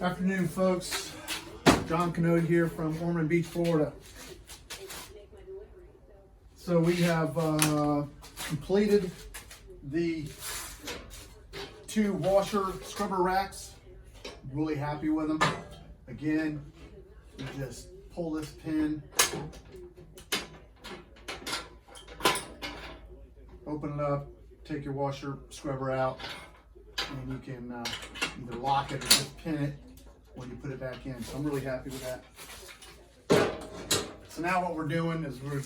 Afternoon, folks. John Canode here from Ormond Beach, Florida. So we have completed the 2 washer scrubber racks. Really happy with them. Again, you just pull this pin, open it up, take your washer scrubber out, and you can either lock it or just pin it when you put it back in. So I'm really happy with that. So now what we're doing is we're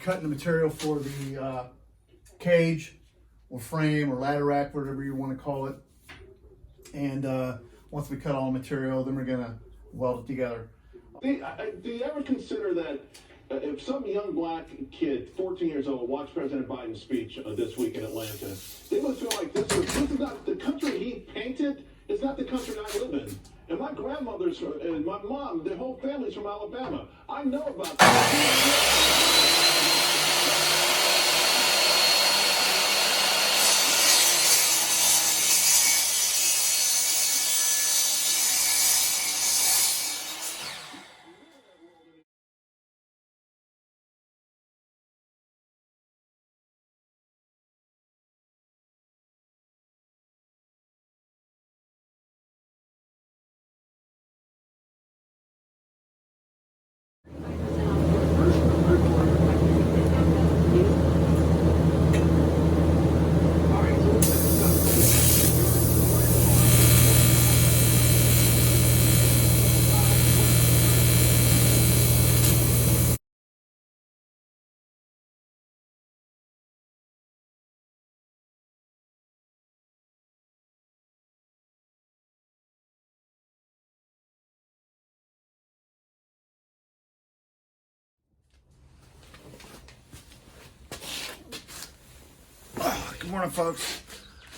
cutting the material for the cage or frame or ladder rack, whatever you want to call it. And once we cut all the material, then we're gonna weld it together. Do you ever consider that if some young black kid, 14 years old, watched President Biden's speech this week in Atlanta, they would feel like this is not the country he painted, is not the country I live in. And my grandmother's and my mom, their whole family's from Alabama. I know about that. Good morning, folks.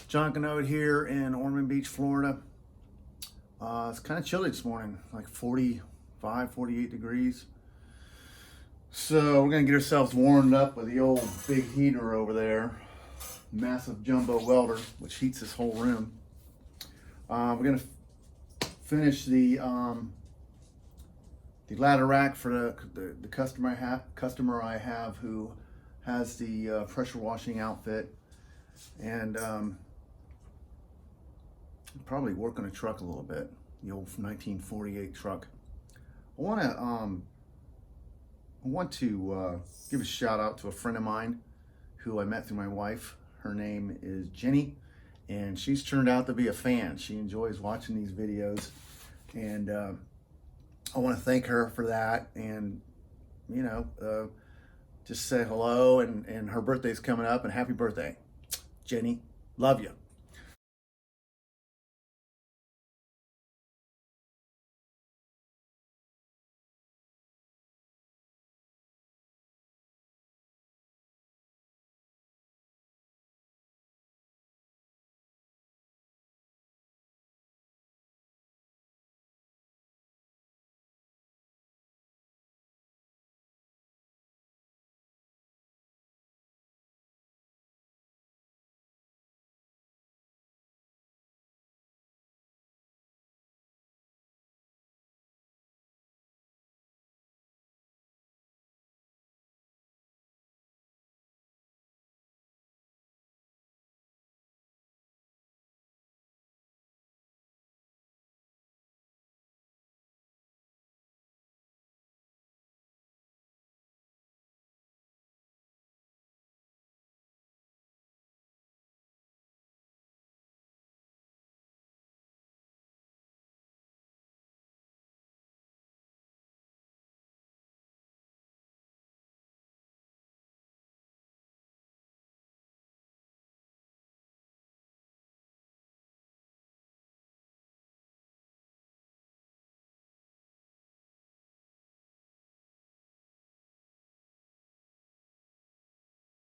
John Canode here in Ormond Beach, Florida. It's kind of chilly this morning, like 45, 48 degrees. So we're gonna get ourselves warmed up with the old big heater over there. Massive jumbo welder, which heats this whole room. We're gonna finish the ladder rack for the customer I have who has the pressure washing outfit. And probably work on a truck a little bit, the old 1948 truck. I want to give a shout out to a friend of mine who I met through my wife. Her name is Jenny, and she's turned out to be a fan. She enjoys watching these videos, and I want to thank her for that. And just say hello, and her birthday's coming up, and happy birthday, Jenny. Love you.